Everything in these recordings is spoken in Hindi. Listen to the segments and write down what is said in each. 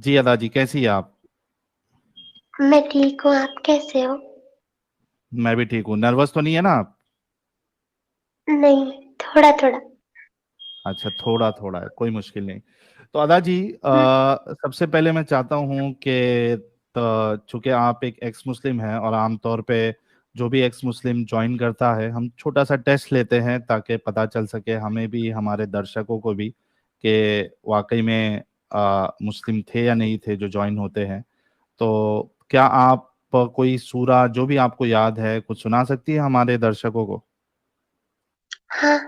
जी अदा जी, कैसी है आप? मैं ठीक हूँ। आप कैसे हो? मैं भी ठीक हूँ। नर्वस तो नहीं है ना आप? नहीं, थोड़ा थोड़ा। अच्छा, थोड़ा थोड़ा है, कोई मुश्किल नहीं। तो अदा जी, हम्म। सबसे पहले मैं चाहता हूँ कि चूंकि आप एक एक्स मुस्लिम हैं और आमतौर पे जो भी एक्स मुस्लिम ज्वाइन करता है, हम छोटा सा टेस्ट लेते हैं ताकि पता चल सके हमें भी, हमारे दर्शकों को भी, कि वाकई में मुस्लिम थे या नहीं थे जो ज्वाइन होते हैं। तो क्या आप कोई सूरा जो भी आपको याद है कुछ सुना सकती है हमारे दर्शकों को? हाँ,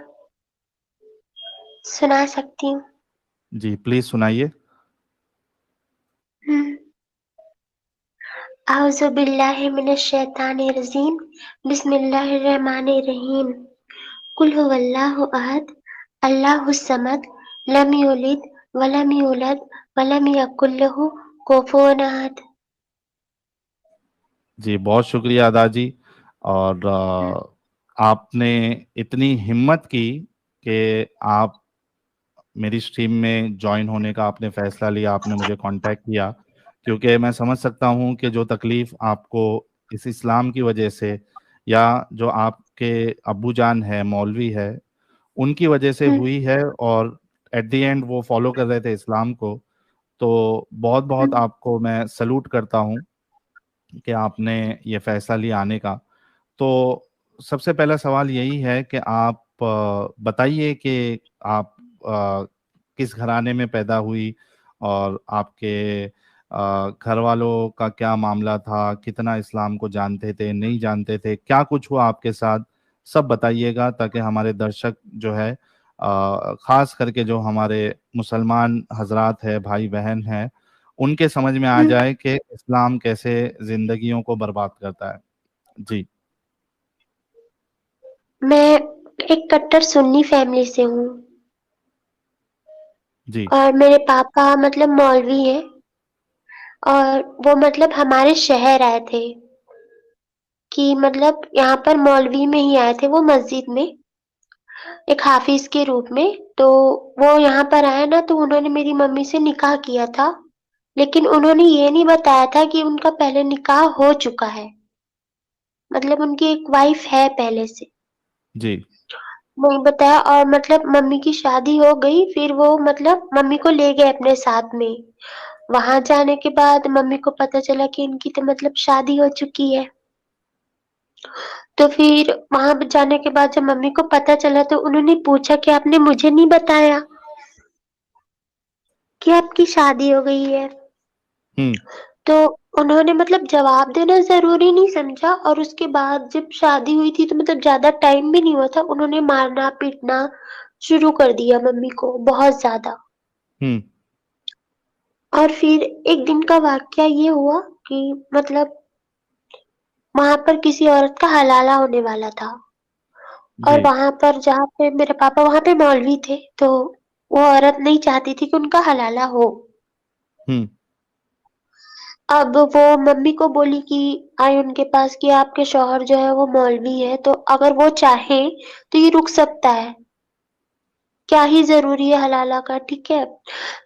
सुना सकती हूँ। जी प्लीज सुनाइए। हम्म। औज़ु बिल्लाहि मिनश शैतानिर रजीम। बिस्मिल्लाहिर रहमानिर रहीम। कुल हुवल्लाहु अहद, अल्लाहुस समद, लम यलिद वलम यूलद वलम यकुल लहू कुफुवन अहद। जी बहुत शुक्रिया अदा जी। और हम्म। आपने इतनी हिम्मत की कि आप मेरी स्ट्रीम में ज्वाइन होने का आपने फैसला लिया, आपने मुझे कांटेक्ट किया। क्योंकि मैं समझ सकता हूँ कि जो तकलीफ़ आपको इस इस्लाम की वजह से, या जो आपके अब्बू जान है मौलवी है उनकी वजह से हम्म। हुई है, और एट द एंड वो फॉलो कर रहे थे इस्लाम को। तो बहुत बहुत हम्म। आपको मैं सल्यूट करता हूँ कि आपने ये फैसला लिया आने का। तो सबसे पहला सवाल यही है कि आप बताइए कि आप किस घराने में पैदा हुई, और आपके घर वालों का क्या मामला था, कितना इस्लाम को जानते थे, नहीं जानते थे, क्या कुछ हुआ आपके साथ, सब बताइएगा ताकि हमारे दर्शक जो है, खास करके जो हमारे मुसलमान हजरात है, भाई बहन हैं, उनके समझ में आ हम्म। जाए कि इस्लाम कैसे जिंदगियों को बर्बाद करता है। जी। मैं एक कट्टर सुन्नी फैमिली से हूँ। जी। और मेरे पापा मतलब मौलवी हैं। और वो मतलब हमारे शहर आए थे कि मतलब यहाँ पर मौलवी में ही आए थे वो मस्जिद में, एक हाफिज के रूप में। तो वो यहाँ पर आए ना, तो उन्होंने मेरी मम्मी से निकाह किया था। लेकिन उन्होंने ये नहीं बताया था कि उनका पहले निकाह हो चुका है। मतलब उनकी एक वाइफ है पहले से। जी। नहीं बताया। और मतलब मम्मी की शादी हो गई, फिर वो मतलब मम्मी को ले गए अपने साथ में। वहां जाने के बाद मम्मी को पता चला कि इनकी तो मतलब शादी हो चुकी है। तो फिर वहां पे जाने के बाद जब मम्मी को पता चला, तो उन्होंने पूछा कि आपने मुझे नहीं बताया कि आपकी शादी हो गई है। हम्म। तो उन्होंने मतलब जवाब देना जरूरी नहीं समझा, और उसके बाद जब शादी हुई थी तो मतलब ज्यादा टाइम भी नहीं हुआ था, उन्होंने मारना पीटना शुरू कर दिया मम्मी को बहुत ज्यादा। हम्म। और फिर एक दिन का वाकया ये हुआ कि मतलब वहां पर किसी औरत का हलाला होने वाला था। और जी। वहां पर जहाँ पे मेरे पापा वहां पे मौलवी थे, तो वो औरत नहीं चाहती थी कि उनका हलाला हो। हम्म। अब वो मम्मी को बोली कि आई उनके पास कि आपके शौहर जो है वो मौलवी है, तो अगर वो चाहे तो ये रुक सकता है, क्या ही जरूरी है हलाला का, ठीक है।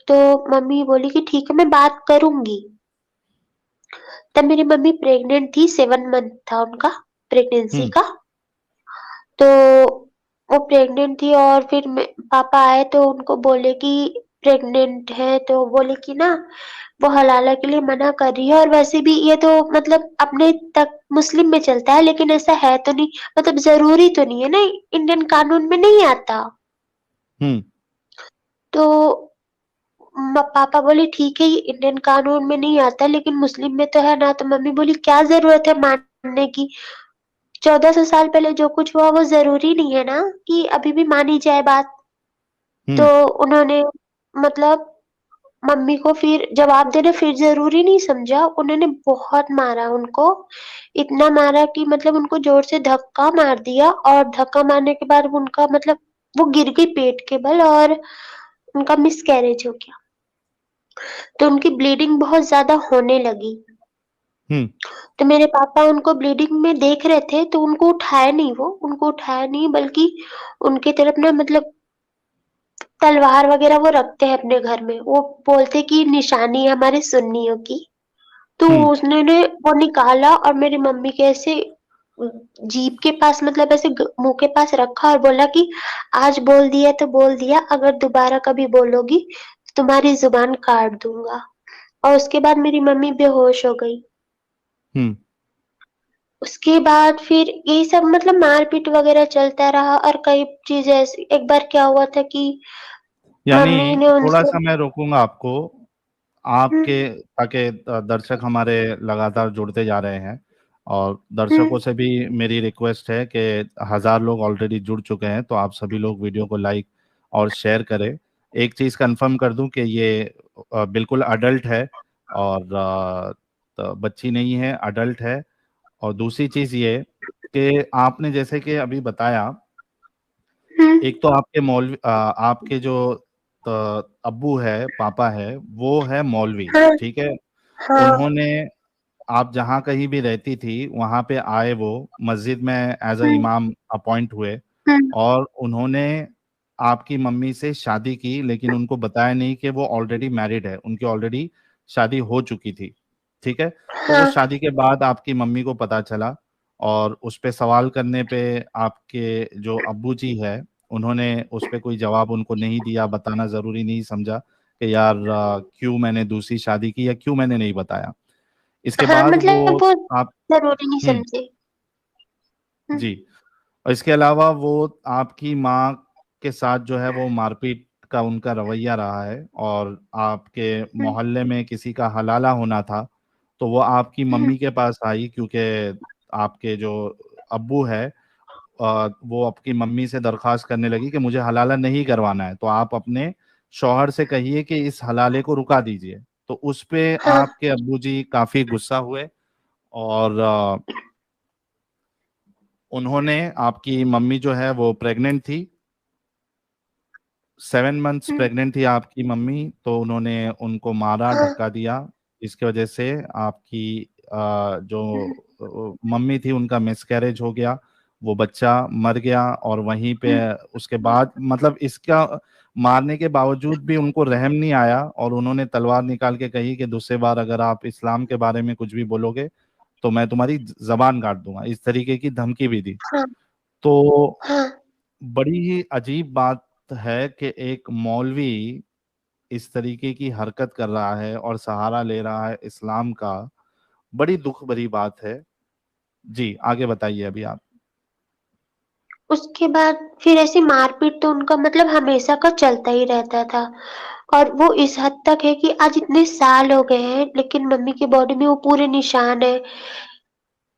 तो मम्मी बोली कि ठीक है मैं बात करूंगी। तब मेरी मम्मी प्रेग्नेंट थी, 7 मंथ था उनका प्रेगनेंसी हम्म। का। तो वो प्रेग्नेंट थी, और फिर पापा आए तो उनको बोले कि प्रेग्नेंट है, तो बोले कि ना वो हलाला के लिए मना कर रही है। और वैसे भी ये तो मतलब अपने तक मुस्लिम में चलता है, लेकिन ऐसा है तो नहीं, मतलब जरूरी तो नहीं है ना, इंडियन कानून में नहीं आता। हम्म। तो पापा बोले ठीक है, ये इंडियन कानून में नहीं आता लेकिन मुस्लिम में तो है ना। तो मम्मी बोली क्या जरूरत है मानने की, 1400 साल पहले जो कुछ हुआ वो जरूरी नहीं है ना कि अभी भी मानी जाए बात। तो हम्म। उन्होंने मतलब मम्मी को फिर जवाब देना फिर जरूरी नहीं समझा, उन्होंने बहुत मारा उनको। इतना मारा कि मतलब उनको जोर से धक्का मार दिया, और धक्का मारने के बाद उनका मतलब वो गिर गई पेट के बल, और उनका मिस कैरेज हो गया। तो उनकी ब्लीडिंग बहुत ज्यादा होने लगी। हम्म। तो मेरे पापा उनको ब्लीडिंग में देख रहे थे, तो उनको उठाया नहीं, वो उनको उठाया नहीं, बल्कि उनके तरफ ना मतलब तलवार वगैरह वो रखते हैं अपने घर में। वो बोलते कि निशानी है हमारे सुन्नियों की। तो हुँ, उसने वो निकाला और मेरी मम्मी के ऐसे जीभ के पास मतलब ऐसे मुंह के पास रखा और बोला कि आज बोल दिया तो बोल दिया, अगर दोबारा कभी बोलोगी तो तुम्हारी जुबान काट दूंगा। और उसके बाद मेरी मम्मी बेहोश हो गई। हुँ। उसके बाद फिर यही सब मतलब मारपीट वगैरह चलता रहा और कई चीजें ऐसी। एक बार क्या हुआ था कि मम्मी यानी ने उनसे थोड़ा-सा मैं रोकूँगा आपको, हम्म, आपके ताकि दर्शक हमारे लगातार जुड़ते जा रहे हैं और हम्म, दर्शकों से भी मेरी रिक्वेस्ट है कि 1000 लोग ऑलरेडी जुड़ चुके हैं, तो आप सभी लोग वीडियो को लाइक और शेयर करें। एक चीज़ कंफर्म कर दूं कि ये बिल्कुल अडल्ट है और तो बच्ची नहीं है, अडल्ट है। और दूसरी चीज़ ये कि आपने जैसे कि अभी बताया, हम्म, एक तो आपके मौलवी आपके जो अब्बू है, पापा है, वो है मौलवी, हाँ, ठीक है? हाँ, उन्होंने आप जहाँ कहीं भी रहती थी, वहाँ पे आए वो, मस्जिद में एज़ अ हम्म, इमाम अपॉइंट हुए हम्म, और उन्होंने आपकी मम्मी से शादी की, लेकिन उनको बताया नहीं कि वो ऑलरेडी मैरिड है, उनकी ऑलरेडी शादी हो चुकी थी, ठीक है? तो हाँ, उस शादी के बाद आपकी मम्मी को पता चला और उस पे सवाल करने पे आपके जो अब्बूजी है, उन्होंने उस पे कोई जवाब उनको नहीं दिया, बताना ज़रूरी नहीं समझा कि यार क्यों मैंने दूसरी शादी की या क्यों मैंने नहीं बताया। इसके हाँ, बाद वो मतलब वो आप जरूरी नहीं हुँ, समझे। हम्म, जी। और इसके अलावा वो आपकी माँ के साथ जो है वो मारपीट का उनका रवैया रहा है और आपके हम्म, मोहल्ले में किसी का हलाला होना था, तो वो आपकी हम्म, मम्मी के पास आई क्योंकि आपके जो अब्बू है वो आपकी मम्मी से दरख्वास्त करने लगी कि मुझे हलाला नहीं करवाना है, तो आप अपने शौहर से कहिए कि इस हलाले को रुका दीजिए। तो उस पे हाँ, आपके अब्बूजी काफ़ी गुस्सा हुए और उन्होंने आपकी मम्मी जो है वो प्रेग्नेंट थी, 7 मंथ्स हम्म, प्रेग्नेंट थी आपकी मम्मी, तो उन्होंने उनको मारा, हाँ, धक्का दिया, जिसकी वजह से आपकी जो हम्म, मम्मी थी उनका मिसकैरेज हो गया, वो बच्चा मर गया और वहीं पे हम्म, उसके बाद मतलब इसका मारने के बावजूद भी उनको रहम नहीं आया और उन्होंने तलवार निकाल के कही कि दूसरी बार अगर आप इस्लाम के बारे में कुछ भी बोलोगे तो मैं तुम्हारी ज़बान काट दूँगा, इस तरीके की धमकी भी दी। हाँ, तो हाँ, बड़ी ही अजीब बात है कि एक मौलवी इस तरीके की हरकत कर रहा है और सहारा ले रहा है इस्लाम का, बड़ी दुःख भरी बात है। जी, आगे बताइए अभी आप। उसके बाद फिर ऐसी मारपीट तो उनका मतलब हमेशा का चलता ही रहता था। और वो इस हद तक है कि आज इतने साल हो गए हैं लेकिन मम्मी की बॉडी में वो पूरे निशान है।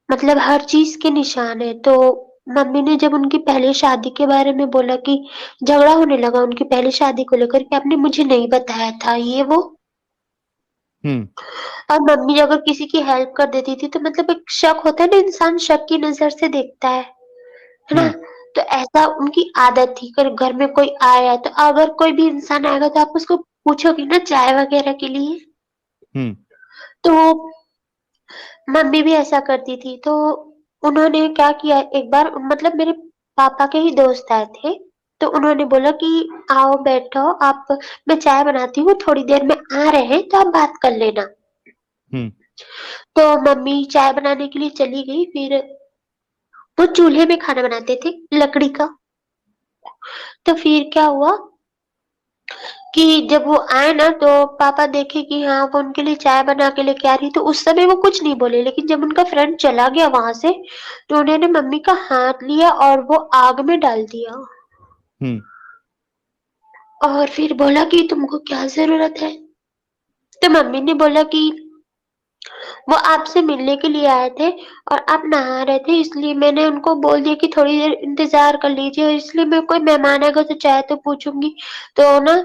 मतलब हर चीज के निशान है। तो मम्मी ने जब उनकी पहली शादी के बारे में बोला कि झगड़ा होने लगा उनकी पहली शादी को लेकर कि आपने मुझे नहीं बताया था ये वो। हुँ, और मम्मी अगर किसी की हेल्प कर देती थी तो मतलब एक शक होता है ना, इंसान शक की नजर से देखता है ना? हुँ, तो ऐसा उनकी आदत थी कि घर में कोई आया तो अगर कोई भी इंसान आएगा तो आप उसको पूछोगे ना चाय वगैरह के लिए। हुँ, तो मम्मी भी ऐसा करती थी। तो उन्होंने क्या किया एक बार, मतलब मेरे पापा के ही दोस्त आए थे। तो उन्होंने बोला कि आओ बैठो आप, मैं चाय बनाती हूँ, थोड़ी देर में आ रहे हैं तो आप बात कर लेना। हुँ, तो मम्मी चाय बनाने के लिए चली गई। फिर वो चूल्हे में खाना बनाते थे लकड़ी का। तो फिर क्या हुआ कि जब वो आए ना तो पापा देखे कि हाँ वो उनके लिए चाय बना के लेके आ रही, तो उस समय वो कुछ नहीं बोले। लेकिन जब उनका फ्रेंड चला गया वहां से तो उन्होंने मम्मी का हाथ लिया और वो आग में डाल दिया। हुँ, और फिर बोला कि तुमको क्या जरूरत है? तो मम्मी ने बोला कि वो आपसे मिलने के लिए आए थे और आप नहा रहे थे, इसलिए मैंने उनको बोल दिया कि थोड़ी देर इंतजार कर लीजिए, और इसलिए मैं कोई मेहमान आएगा तो चाय तो पूछूंगी। तो ना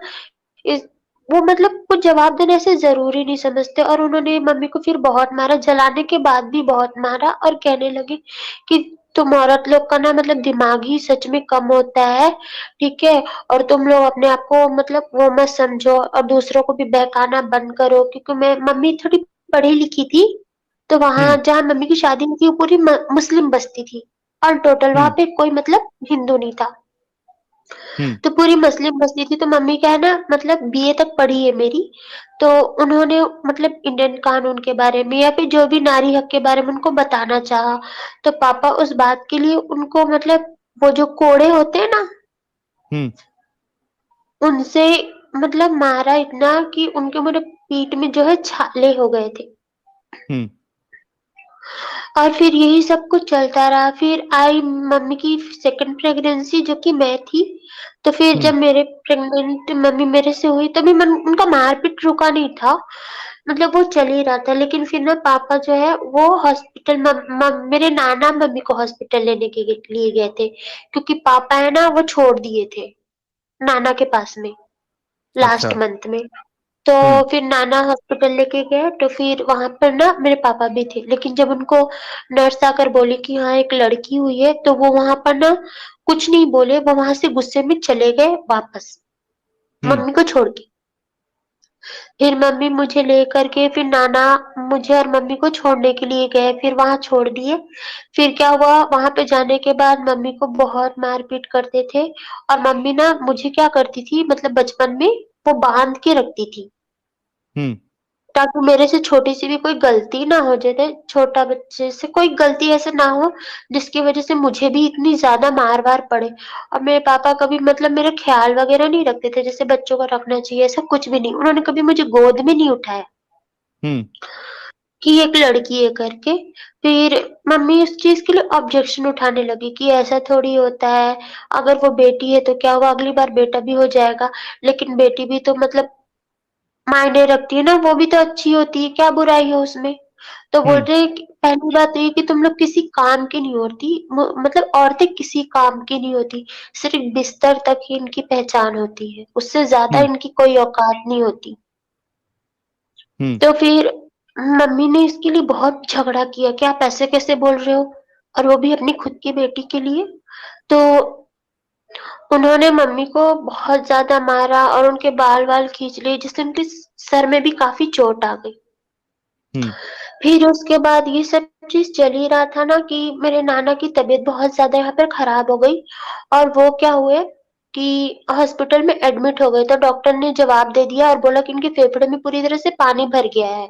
इस वो मतलब कुछ जवाब देना ऐसे ज़रूरी नहीं समझते। और उन्होंने मम्मी को फिर बहुत मारा, जलाने के बाद भी बहुत मारा और कहने लगे कि तुम औरत लोग का ना मतलब दिमाग ही सच में कम होता है, ठीक है? और तुम लोग अपने आप को मतलब वो मत समझो और दूसरों को भी बहकाना बंद करो। क्योंकि मैं मम्मी थोड़ी पढ़ी-लिखी थी, तो हुँ, वहाँ जहाँ मम्मी की शादी हुई थी वो पूरी मुस्लिम बस्ती थी और टोटल हुँ, वहाँ पे कोई मतलब हिंदू नहीं था। हुँ, तो पूरी मुस्लिम बस्ती थी, तो मम्मी क्या है ना मतलब बीए तक पढ़ी है मेरी, तो उन्होंने मतलब इंडियन कानून के बारे में या फिर जो भी नारी हक के बारे में उनको बताना चाहा। तो पापा उस बात के लिए उनको मतलब वो जो कोड़े होते हैं ना, हुँ, उनसे मतलब मारा इतना कि उनके मेरे पीठ में जो है छाले हो गए थे। हुँ, और फिर यही सब कुछ चलता रहा। फिर आई मम्मी की सेकंड प्रेगनेंसी जो कि मैं थी। तो फिर हुँ, जब मेरे प्रेग्नेंट मम्मी मेरे से हुई तभी मन उनका मारपीट रुका नहीं था। मतलब वो चल ही रहा था। लेकिन फिर ना पापा जो है वो हॉस्पिटल मेरे नाना मम्मी को हॉस्पिटल लेने के लिए गए थे। क्योंकि पापा है ना वो छोड़ दिए थे नाना के पास में अच्छा, लास्ट मंथ में। तो हुँ, फिर नाना हॉस्पिटल लेके गए तो फिर वहां पर ना मेरे पापा भी थे। लेकिन जब उनको नर्स आकर बोली कि हाँ एक लड़की हुई है तो वो वहां पर ना कुछ नहीं बोले, वो वहां से गुस्से में चले गए वापस हुँ, मम्मी को छोड़ के। फिर मम्मी मुझे लेकर के फिर नाना मुझे और मम्मी को छोड़ने के लिए गए, फिर वहां छोड़ दिए। फिर क्या हुआ वहां पे जाने के बाद मम्मी को बहुत मारपीट करते थे। और मम्मी ना मुझे क्या करती थी मतलब बचपन में वो बांध के रखती थी हुँ, ताकि मेरे से छोटी-सी भी कोई गलती ना हो। जैसे छोटा बच्चे से कोई गलती ऐसे ना हो जिसकी वज़ह से मुझे भी इतनी ज़्यादा मार-वार पड़े। और मेरे पापा कभी मतलब मेरा ख़्याल वग़ैरह नहीं रखते थे, जैसे बच्चों का रखना चाहिए, ऐसा कुछ भी नहीं। उन्होंने कभी मुझे गोद में नहीं उठाया हुँ, कि एक लड़की है करके। फिर मम्मी उस चीज़ के लिए ऑब्जेक्शन उठाने लगी कि ऐसा थोड़ी होता है, अगर वो बेटी है तो क्या हुआ अगली बार बेटा भी हो जाएगा। लेकिन बेटी भी तो मतलब मायने रखती है ना, वो भी तो अच्छी होती है, क्या बुराई है उसमें? तो बोल हुँ, रहे हैं कि पहली बात तो ये कि तुम लोग किसी काम की नहीं होती, मतलब औरतें किसी काम की नहीं होती, सिर्फ़ बिस्तर तक ही इनकी पहचान होती है, उससे ज़्यादा हुँ, इनकी कोई औकात नहीं होती। हुँ, तो फिर मम्मी ने इसके लिए बहुत झगड़ा किया कि आप ऐसे कैसे बोल रहे हो? और वो भी अपनी खुद की बेटी के लिए। तो उन्होंने मम्मी को बहुत ज़्यादा मारा और उनके बाल-वाल खींच लिए, जिससे उनके सर में भी काफ़ी चोट आ गई। हुँ, फिर उसके बाद ये सब चीज़ चल ही रहा था ना कि मेरे नाना की तबीयत बहुत ज़्यादा यहाँ पर खराब हो गई। और वो क्या हुए कि हॉस्पिटल में एडमिट हो गए, तो डॉक्टर ने जवाब दे दिया और बोला कि इनके फेफड़े में पूरी तरह से पानी भर गया है,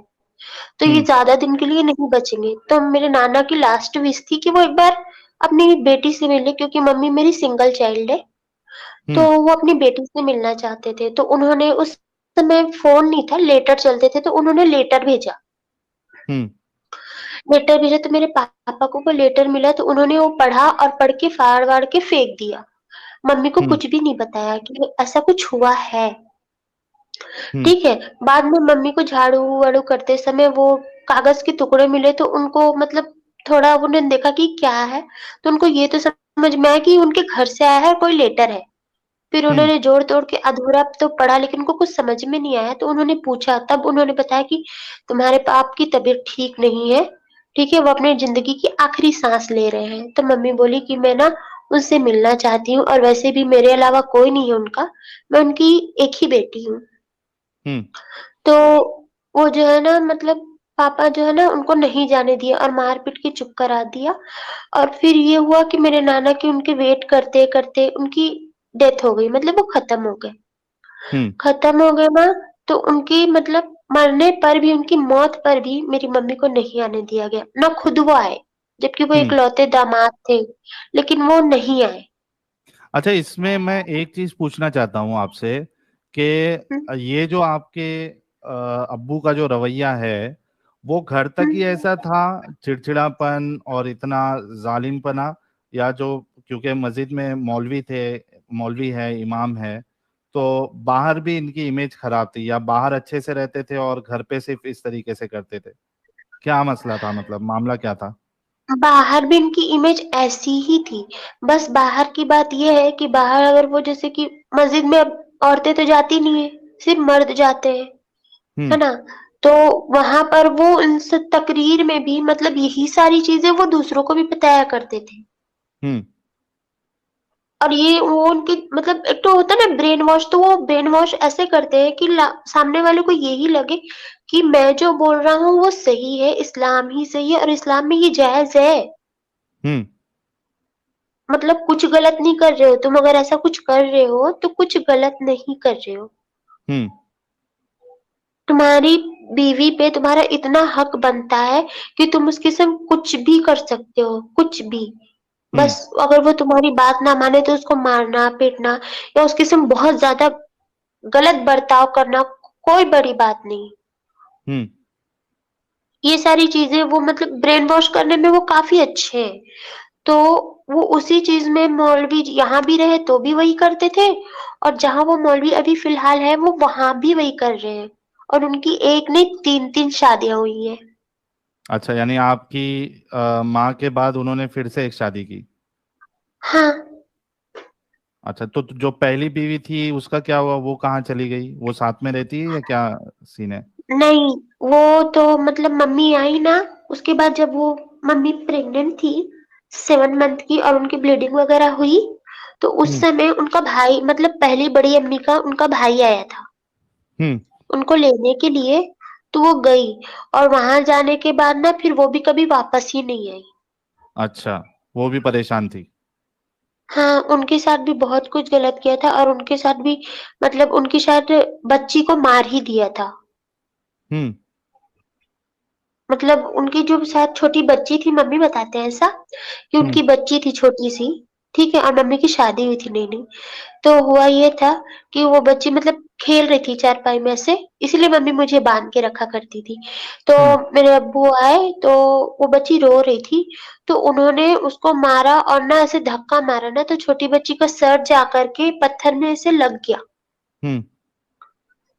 तो ये हुँ, ज़्यादा दिन के लिए नहीं बचेंगे। तो मेरे नाना की लास्ट विश थी कि वो एक बार अपनी बेटी से मिले, क्योंकि मम्मी मेरी सिंगल चाइल्ड है। तो हुँ, वो अपनी बेटी से मिलना चाहते थे, तो उन्होंने उस समय फ़ोन नहीं था, लेटर चलते थे, तो उन्होंने लेटर भेजा। हुँ, लेटर भेजा तो मेरे पापा को वो लेटर मिला, तो उन्होंने वो पढ़ा और पढ़ के फाड़-वाड़ के फेंक दिया। मम्मी को हुँ, कुछ भी नहीं बताया कि ऐसा कुछ हुआ है, हुँ, ठीक है? बाद में मम्मी को झाड़ू-वाड़ू करते समय वो कागज़ के टुकड़े मिले, तो उनको मतलब थोड़ा उन्होंने देखा कि क्या है, तो उनको ये तो समझ में आया कि उनके घर से आया है, कोई लेटर है। फिर हुँ, उन्होंने जोड़-तोड़ के अधूरा तो पढ़ा, लेकिन उनको कुछ समझ में नहीं आया, तो उन्होंने पूछा, तब उन्होंने बताया कि तुम्हारे बाप की तबीयत ठीक नहीं है, ठीक है? वो अपनी ज़िंदगी की आखिरी साँस ले रहे हैं। तो मम्मी बोली कि मैं ना उनसे मिलना चाहती हूँ और वैसे भी मेरे अलावा कोई नहीं है उनका, मैं उनकी एक ही बेटी हूँ। हुँ, तो वो जो है ना मतलब पापा जो है ना उनको नहीं जाने दिया और मार-पीट के चुप करा दिया। और फिर ये हुआ कि मेरे नाना की उनके वेट करते-करते उनकी डेथ हो गई, मतलब वो खत्म हो गए। हुँ, खत्म हो गए ना, तो उनकी मतलब मरने पर भी, उनकी मौत पर भी मेरी मम्मी को नहीं आने दिया गया, ना खुद वो आए, जबकि वो हुँ। इकलौते दामाद थे, लेकिन वो नहीं आए। अच्छा, इसमें मैं एक चीज पूछना चाहता हूँ आपसे कि हुँ, ये जो आपके अब्बू का जो रवैया है, वो घर तक हुँ। ही ऐसा था, चिड़चिड़ापन और इतना जालिमपना, या जो क्योंकि मस्जिद में मौलवी थे, मौलवी है, इमाम है, तो बाहर भी इनकी इमेज खराब थी, या बाहर अच्छे से रहते थे और घर पे सिर्फ इस तरीके से करते थे? क्या मसला था, मतलब मामला क्या था? बाहर भी इनकी इमेज ऐसी ही थी, बस बाहर की बात ये है कि बाहर अगर वो जैसे कि मस्जिद में अब औरतें तो जाती नहीं है, सिर्फ मर्द जाते हैं, हम्म, है ना? तो वहाँ पर वो इस तकरीर में भी मतलब यही सारी चीज़ें वो दूसरों को भी बताया करते थे। हम्म, और ये वो उनकी मतलब एक तो होता है ना ब्रेन वॉश, तो वो ब्रेन वॉश ऐसे करते हैं कि सामने वाले को यही लगे कि मैं जो बोल रहा हूँ वो सही है, इस्लाम ही सही है और इस्लाम में ये जायज़ है। हम्म, मतलब कुछ गलत नहीं कर रहे हो, तुम अगर ऐसा कुछ कर रहे हो तो कुछ गलत नहीं कर रहे हो। हुँ, तुम्हारी बीवी पे तुम्हारा इतना हक बनता है कि तुम उसके संग कुछ भी कर सकते हो, कुछ भी। हुँ, बस अगर वो तुम्हारी बात ना माने तो उसको मारना, पीटना या उसके संग बहुत ज़्यादा गलत बर्ताव करना कोई बड़ी बात नहीं। हुँ। ये सारी चीज़ें वो मतलब ब्रेन वॉश करने में वो काफ़ी अच्छे हैं। तो वो उसी चीज़ में मौलवी यहाँ भी रहे तो भी वही करते थे और जहाँ वो मौलवी अभी फ़िलहाल है वो वहाँ भी वही कर रहे हैं और उनकी एक नहीं 3-3 शादियाँ हुई हैं। अच्छा, यानी आपकी माँ के बाद उन्होंने फिर से एक शादी की। हाँ, अच्छा, तो जो पहली बीवी थी उसका क्या हुआ? वो कहाँ चली गई? वो साथ में रहती है या क्या सीन है? नहीं, वो तो मतलब मम्मी आई ना, उसके बाद जब वो मम्मी प्रेग्नेंट थी 7 मंथ की और उनकी ब्लीडिंग वगैरह हुई, तो उस हुँ, समय उनका भाई मतलब पहली बड़ी अम्मी का उनका भाई आया था, हुँ। उनको लेने के लिए, तो वो गई और वहाँ जाने के बाद ना फिर वो भी कभी वापस ही नहीं आई। अच्छा, वो भी परेशान थी। हाँ, उनके साथ भी बहुत कुछ गलत किया था और उनके साथ भी मतलब उनकी शायद बच्ची को मार ही दिया था। हुँ, मतलब उनकी जो शायद छोटी बच्ची थी, मम्मी बताते हैं ऐसा कि हुँ, उनकी बच्ची थी छोटी-सी, ठीक है? और मम्मी की शादी हुई थी नई-नई। तो हुआ ये था कि वो बच्ची मतलब खेल रही थी चारपाई में ऐसे, इसीलिए मम्मी मुझे बाँध के रखा करती थी। तो हुँ, मेरे अब्बू आए, तो वो बच्ची रो रही थी, तो उन्होंने उसको मारा और ना ऐसे धक्का मारा ना, तो छोटी बच्ची का सर जाकर के पत्थर में ऐसे लग गया। हुँ।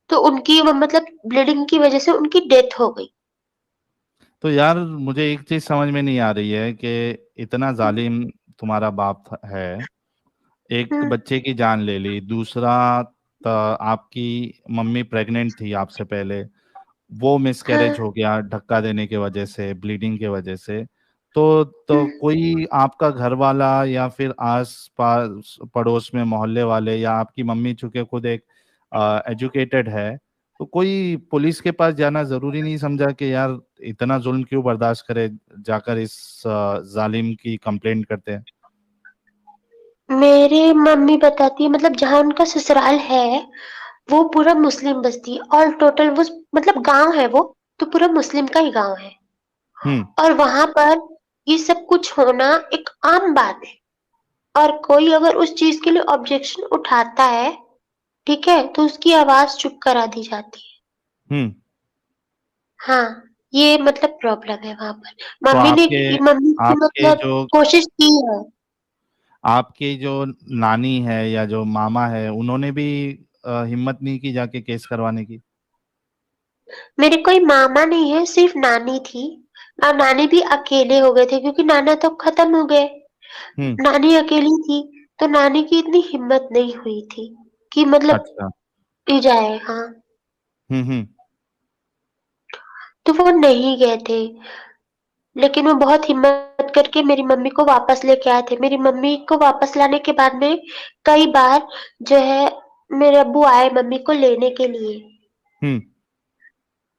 तो उनकी वो मतलब ब्लीडिंग की वज़ह से उनकी डेथ हो गई। तो यार मुझे एक चीज़ समझ में नहीं आ रही है कि इतना हुँ, ज़ालिम तुम्हारा बाप है। एक हुँ, बच्चे की जान ले ली, दूसरा आपकी मम्मी प्रेग्नेंट थी आपसे पहले, वो हाँ, मिसकैरेज हो गया धक्का देने की वजह से, ब्लीडिंग की वजह से। तो हुँ। कोई आपका घर वाला या फिर आस-पास पड़ोस में मोहल्ले वाले या आपकी मम्मी चूँकि खुद एक एजुकेटेड है, तो कोई पुलिस के पास जाना ज़रूरी नहीं समझा कि यार इतना ज़ुल्म क्यों बर्दाश्त करे, जाकर इस ज़ालिम की कंप्लेंट करते हैं? मेरी मम्मी बताती है मतलब जहाँ उनका ससुराल है, वो पूरा मुस्लिम बस्ती है और टोटल वो मतलब गाँव है वो, तो पूरा मुस्लिम का ही गाँव है। हुँ, और वहाँ पर ये सब कुछ होना एक आम बात है और कोई अगर उस चीज़ के लिए ऑब्जेक्शन उठाता है, ठीक है? तो उसकी आवाज़ चुप करा दी जाती है। हुँ। हाँ, ये मतलब प्रॉब्लम है वहाँ पर। तो आपके मम्मी की आपके मतलब जो कोशिश की है। आपकी जो नानी है या जो मामा है, उन्होंने भी हिम्मत नहीं की जाके केस करवाने की? मेरे कोई मामा नहीं है, सिर्फ़ नानी थी और नानी भी अकेले हो गए थे क्योंकि नाना तो खत्म हो गए। हुँ, नानी अकेली थी, तो नानी की इतनी हिम्मत नहीं हुई थी कि मतलब अच्छा। की जाए हाँ, हुँ, हुँ, तो वो नहीं गए थे। लेकिन वो बहुत हिम्मत करके मेरी मम्मी को वापस लेके आए थे। मेरी मम्मी को वापस लाने के बाद में कई बार जो है मेरे अब्बू आए मम्मी को लेने के लिए। हुँ,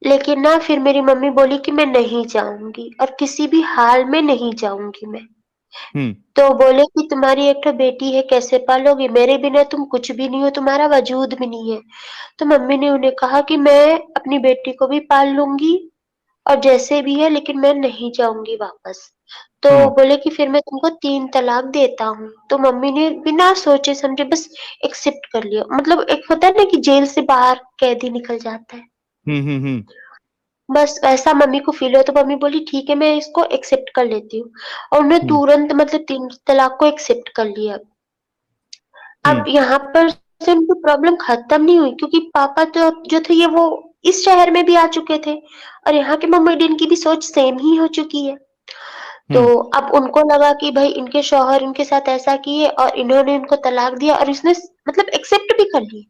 लेकिन ना फिर मेरी मम्मी बोली कि मैं नहीं जाऊँगी और किसी भी हाल में नहीं जाऊँगी मैं। हुँ, तो बोले कि तुम्हारी एक ठो बेटी है कैसे पालोगी? मेरे बिना तुम कुछ भी नहीं हो, तुम्हारा वजूद भी नहीं है। तो मम्मी ने उन्हें कहा कि मैं अपनी बेटी को भी पाल लूँगी और जैसे भी है लेकिन मैं नहीं जाऊँगी वापस। तो हुँ, बोले कि फिर मैं तुमको 3 तलाक देता हूँ। तो मम्मी ने बिना सोचे समझे बस एक्सेप्ट कर लिया। मतलब एक होता है ना कि जेल से बाहर कैदी निकल जाता है। हुँ, हुँ, हुँ, बस ऐसा मम्मी को फ़ील हुआ तो मम्मी बोली ठीक है मैं इसको एक्सेप्ट कर लेती हूँ और उन्होंने हुँ, तुरंत मतलब 3 तलाक को एक्सेप्ट कर लिया। अब हुँ, यहाँ पर से उनकी प्रॉब्लम खत्म नहीं हुई क्योंकि पापा तो जो थे ये वो इस शहर में भी आ चुके थे और यहाँ के मम्मी-डैडी की भी सोच सेम ही हो चुकी है। तो हुँ, अब उनको लगा कि भई इनके शौहर इनके साथ ऐसा किए और इन्होंने इनको तलाक दिया और इसने मतलब एक्सेप्ट भी कर ली,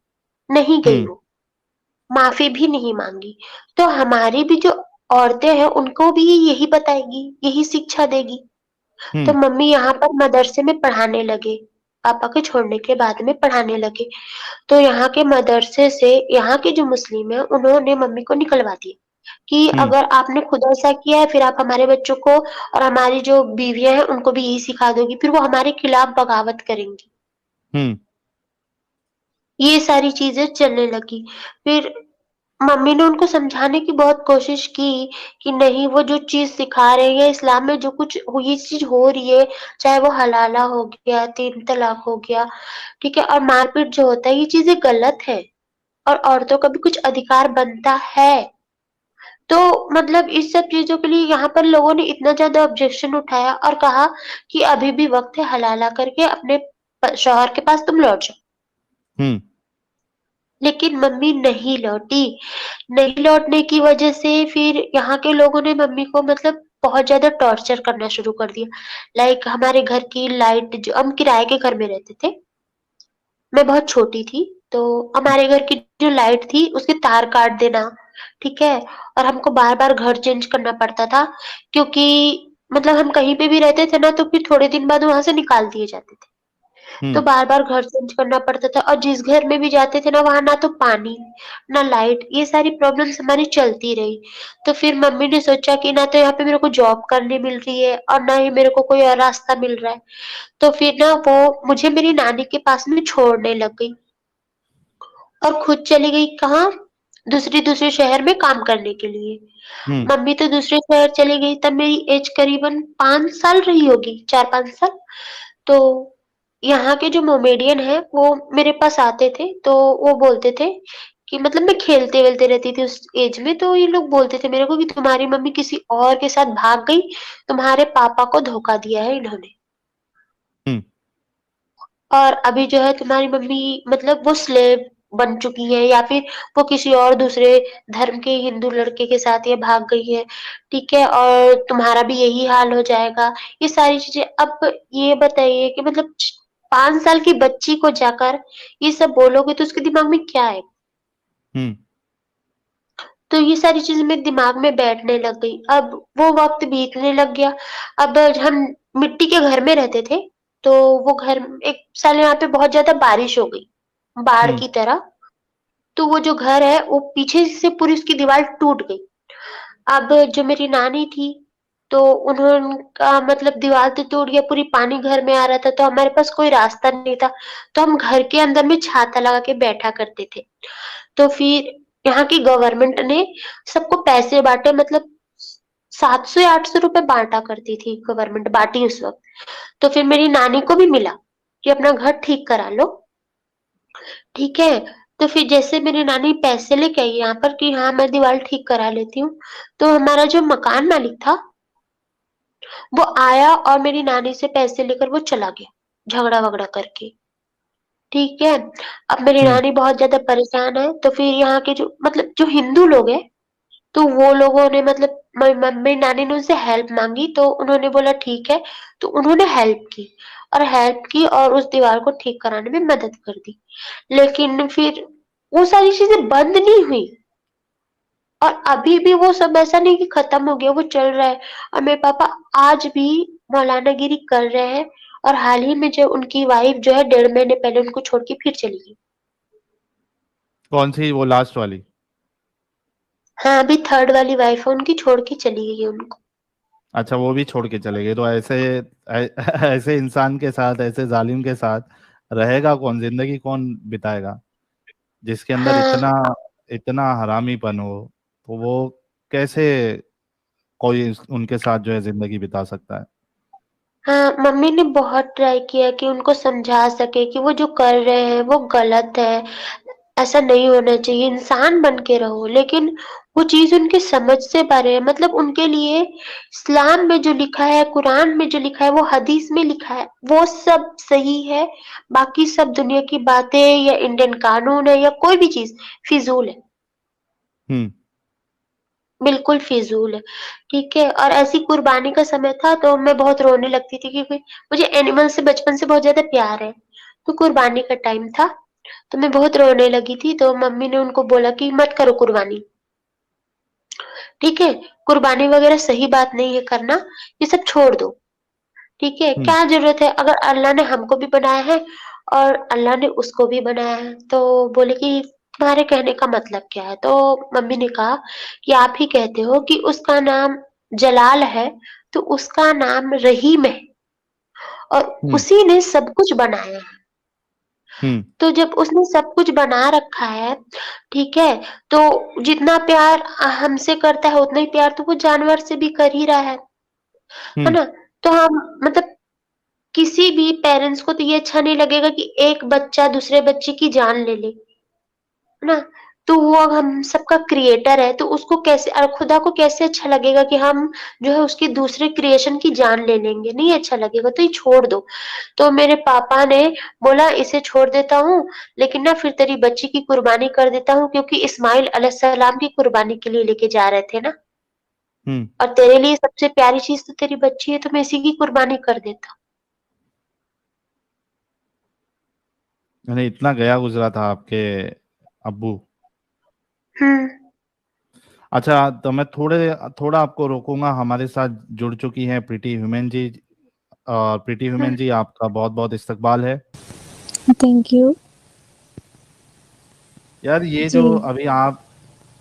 नहीं गई हुँ, वो, माफ़ी भी नहीं माँगी। तो हमारी भी जो औरतें हैं उनको भी यही बताएगी, यही शिक्षा देगी। तो हुँ, मम्मी यहाँ पर मदरसे में पढ़ाने लगे, पापा के छोड़ने के बाद में पढ़ाने लगे। तो यहाँ के मदरसे से यहाँ के जो मुस्लिम हैं उन्होंने मम्मी को निकलवा दिया। कि हुँ, अगर आपने खुद ऐसा किया है, फिर आप हमारे बच्चों को और हमारी जो बीवियाँ हैं, उनको भी यही सिखा दोगी, फिर वो हमारे खिलाफ बगावत करेंगी। हुँ, ये सारी चीज़ें चलने लगी। फिर मम्मी ने उनको समझाने की बहुत कोशिश की कि नहीं, वो जो चीज़ सिखा रहे हैं इस्लाम में, जो कुछ ये चीज़ हो रही है, चाहे वो हलाला हो गया, 3 तलाक हो गया, ठीक है? और मारपीट जो होता है, ये चीज़ें गलत है और औरतों का भी कुछ अधिकार बनता है। तो मतलब इस सब चीज़ों के लिए यहाँ पर लोगों ने इतना ज़्यादा ऑब्जेक्शन उठाया और कहा कि अभी भी वक़्त है, हलाला करके अपने शौहर के पास तुम लौट जाओ। हुँ, लेकिन मम्मी नहीं लौटी। नहीं लौटने की वजह से फिर यहाँ के लोगों ने मम्मी को मतलब बहुत ज़्यादा टॉर्चर करना शुरू कर दिया। लाइक हमारे घर की लाइट, जो हम किराए के घर में रहते थे, मैं बहुत छोटी थी, तो हमारे घर की जो लाइट थी उसके तार काट देना, ठीक है? और हमको बार-बार घर चेंज करना पड़ता था, क्योंकि मतलब हम कहीं पे भी रहते थे ना, तो फिर थोड़े दिन बाद वहाँ से निकाल दिए जाते थे। तो हुँ, बार-बार घर चेंज करना पड़ता था और जिस घर में भी जाते थे ना, वहाँ ना तो पानी, ना लाइट, ये सारी प्रॉब्लम्स हमारी चलती रही। तो फिर मम्मी ने सोचा कि ना तो यहाँ पे मेरे को जॉब करने मिल रही है और ना ही मेरे को कोई और रास्ता मिल रहा है। तो फिर ना वो मुझे मेरी नानी के पास में छोड़ने लग गई और खुद चली गई कहाँ? दूसरे शहर में काम करने के लिए। हुँ, मम्मी तो दूसरे शहर चली गई, तब मेरी एज करीबन 5 साल रही होगी, 4-5 साल। तो यहाँ के जो मोमेडियन हैं, वो मेरे पास आते थे, तो वो बोलते थे कि मतलब मैं खेलते-वेलते रहती थी उस एज में, तो ये लोग बोलते थे मेरे को कि तुम्हारी मम्मी किसी और के साथ भाग गई, तुम्हारे पापा को धोखा दिया है इन्होंने। हुँ, और अभी जो है तुम्हारी मम्मी मतलब वो स्लेव बन चुकी है, या फिर वो किसी और दूसरे धर्म के हिंदू लड़के के साथ ये भाग गई है, ठीक है? और तुम्हारा भी यही हाल हो जाएगा। ये सारी चीज़ें, अब ये बताइए कि मतलब 5 साल की बच्ची को जाकर ये सब बोलोगे तो उसके दिमाग में क्या है? हुँ, तो ये सारी चीज़ें मेरे दिमाग में बैठने लग गई। अब वो वक़्त बीतने लग गया। अब हम मिट्टी के घर में रहते थे, तो वो घर, एक साल यहाँ पे बहुत ज़्यादा बारिश हो गई, बाढ़ हुँ, की तरह। तो वो जो घर है, वो पीछे से पूरी उसकी दीवार टूट गई। अब जो मेरी नानी थी, तो उन्होंने मतलब दीवार तो टूट गया, पूरी पानी घर में आ रहा था, तो हमारे पास कोई रास्ता नहीं था। तो हम घर के अंदर में छाता लगा के बैठा करते थे। तो फिर यहाँ की गवर्नमेंट ने सबको पैसे बाँटे, मतलब 700 या 800 रुपए बाँटा करती थी गवर्नमेंट, बाँटी उस वक़्त। तो फिर मेरी नानी को भी मिला कि अपना घर ठीक करा लो, ठीक है? तो फिर जैसे मेरी नानी पैसे लेके आई यहाँ पर कि हाँ, मैं दीवार ठीक करा लेती हूँ, तो हमारा जो मकान मालिक था, वो आया और मेरी नानी से पैसे लेकर वो चला गया, झगड़ा-वगड़ा करके, ठीक है? अब मेरी हुँ, नानी बहुत ज़्यादा परेशान है, तो फिर यहाँ के जो मतलब जो हिंदू लोग हैं, तो वो लोगों ने मतलब मेरी नानी ने उनसे हेल्प माँगी, तो उन्होंने बोला ठीक है, तो उन्होंने हेल्प की और उस दीवार को ठीक कराने में मदद कर दी। लेकिन फिर वो सारी चीज़ें बंद नहीं हुई और अभी भी वो सब ऐसा नहीं कि खत्म हो गया, वो चल रहा है और मेरे पापा आज भी मौलानागिरी कर रहे हैं और हाल ही में जो उनकी वाइफ जो है, 1.5 महीने पहले उनको छोड़ के फिर चली गई। कौन-सी वो लास्ट वाली? हाँ, अभी 3rd वाली वाइफ है उनकी, छोड़ के चली गई है उनको। अच्छा, वो भी छोड़ के चले गए, तो ऐसे इंसान के साथ, ऐसे जालिम के साथ रहेगा कौन, जिंदगी कौन बिताएगा? जिसके अंदर हाँ, इतना इतना हरामीपन हो, तो वो कैसे कोई उनके साथ जो है जिंदगी बिता सकता है? हाँ, मम्मी ने बहुत ट्राई किया कि उनको समझा सके कि वो जो कर रहे हैं वो गलत है, ऐसा नहीं होना चाहिए, इंसान बन के रहो। लेकिन वो चीज़ उनकी समझ से परे है, मतलब उनके लिए इस्लाम में जो लिखा है, कुरान में जो लिखा है, वो हदीस में लिखा है, वो सब सही है। बाकी सब दुनिया की बातें या इंडियन कानून है या कोई भी चीज़ फिज़ूल है। हम्म, बिल्कुल फ़िज़ूल है, ठीक है? और ऐसी कुर्बानी का समय था, तो मैं बहुत रोने लगती थी क्योंकि मुझे एनिमल से बचपन से बहुत ज़्यादा प्यार है। तो कुर्बानी का टाइम था, तो मैं बहुत रोने लगी थी, तो मम्मी ने उनको बोला कि मत करो कुर्बानी, ठीक है? कुर्बानी वग़ैरह सही बात नहीं है करना, ये सब छोड़ दो, ठीक है? हम्म, क्या ज़रूरत है, अगर अल्लाह ने हमको भी बनाया है और अल्लाह ने उसको भी बनाया है, तो बोले कि तुम्हारे कहने का मतलब क्या है? तो मम्मी ने कहा कि आप ही कहते हो कि उसका नाम जलाल है, तो उसका नाम रहीम है और हम्म। उसी ने सब कुछ बनाया है। हम्म। तो जब उसने सब कुछ बना रखा है, ठीक है, तो जितना प्यार हमसे करता है उतना ही प्यार तो वो जानवर से भी कर ही रहा है हम्म। ना? तो हम मतलब किसी भी पेरेंट्स को तो ये अच्छा नहीं लगेगा कि एक बच्चा दूसरे बच्चे की जान ले ले, है ना? तो वो हम सबका क्रिएटर है, तो उसको कैसे खुदा को कैसे अच्छा लगेगा कि हम जो है उसकी दूसरे क्रिएशन की जान ले लेंगे, नहीं अच्छा लगेगा, तो ये छोड़ दो। तो मेरे पापा ने बोला इसे छोड़ देता हूँ, लेकिन ना फिर तेरी बच्ची की कुर्बानी कर देता हूँ क्योंकि इस्माइल अलैहिस्सलाम की कुर्बानी के लिए लेके जा रहे थे ना, हम्म। और तेरे लिए सबसे प्यारी चीज़ तो तेरी बच्ची है, तो मैं इसी की कुर्बानी कर देता हूँ। यानी इतना गया गुजरा था आपके अब्बू। हुँ, अच्छा, तो मैं थोड़ा आपको रोकूंगा। हमारे साथ जुड़ चुकी हैं प्रीति ह्यूमन जी। और प्रीति हुँ, ह्यूमन जी, आपका बहुत बहुत इस्तकबाल है। Thank you. यार, ये जी। जो अभी आप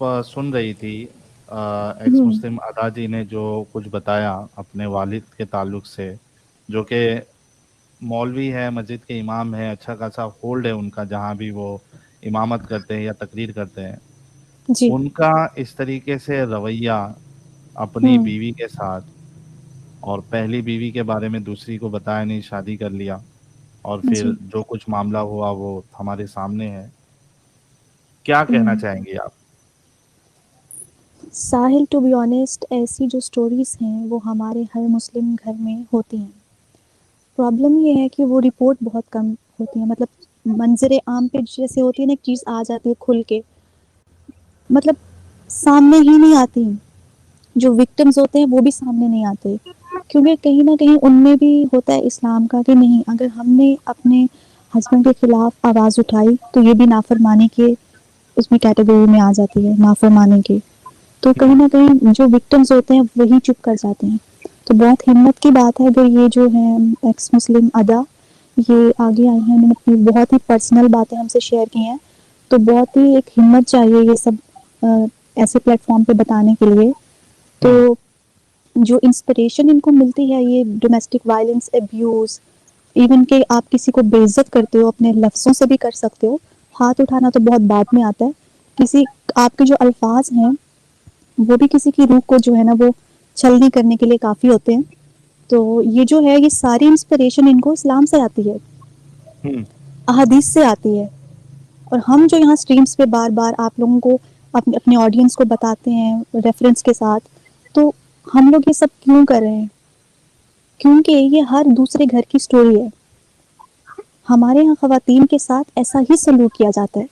सुन रही थी, एक्स हुँ, मुस्लिम अदा जी ने जो कुछ बताया अपने वालिद के ताल्लुक से, जो कि मौलवी है, मस्जिद के इमाम है, अच्छा खासा होल्ड है उनका जहाँ भी वो इमामत करते हैं या तकरीर करते हैं, जी। उनका इस तरीके से रवैया अपनी हुँ, बीवी के साथ, और पहली बीवी के बारे में दूसरी को बताया नहीं, शादी कर लिया, और फिर जी। जो कुछ मामला हुआ वो हमारे सामने है। क्या कहना हुँ। चाहेंगे आप? साहिल, टू बी ऑनेस्ट, ऐसी जो स्टोरीज़ हैं वो हमारे हर मुस्लिम घर में होती हैं। प्रॉब्लम ये है कि वो रिपोर्ट बहुत कम होती है, मतलब मंज़र आम पे जैसे होती है ना, एक चीज़ आ जाती है खुल के, मतलब सामने ही नहीं आती। जो विक्टिम्स होते हैं वो भी सामने नहीं आते, क्योंकि कहीं न कहीं उनमें भी होता है इस्लाम का कि नहीं, अगर हमने अपने हस्बैंड के खिलाफ आवाज़ उठाई तो ये भी नाफरमानी के उसमें कैटेगरी में आ जाती है, नाफरमानी की। तो कहीं हम्म। न कहीं जो विक्टिम्स होते हैं वही चुप कर जाते हैं। तो बहुत हिम्मत की बात है अगर ये जो है एक्स मुस्लिम अदा, ये आगे आई हैं, उन्होंने अपनी बहुत ही पर्सनल बातें हमसे शेयर की हैं। तो बहुत ही एक हिम्मत चाहिए ये सब अ, ऐसे प्लेटफ़ॉर्म पे बताने के लिए। हम्म। तो जो इंस्पिरेशन इनको मिलती है, ये डोमेस्टिक वायलेंस, अब्यूज़, इवन कि आप किसी को बेइज्जत करते हो, अपने लफ्ज़ों से भी कर सकते हो। हाथ उठाना तो बहुत बाद में आता है। किसी आपके जो अल्फाज़ हैं वो भी किसी की रूह को जो है ना वो छलनी करने के लिए काफ़ी होते हैं। तो ये जो है ये सारी इंस्पिरेशन इनको इस्लाम से आती है, हम्म। अहादीस से आती है। और हम जो यहाँ स्ट्रीम्स पे बार-बार आप लोगों को अपने अपने ऑडियंस को बताते हैं रेफरेंस के साथ, तो हम लोग ये सब क्यों कर रहे हैं? क्योंकि ये हर दूसरे घर की स्टोरी है। हमारे यहाँ ख़वातीन के साथ ऐसा ही सलूक किया जाता है।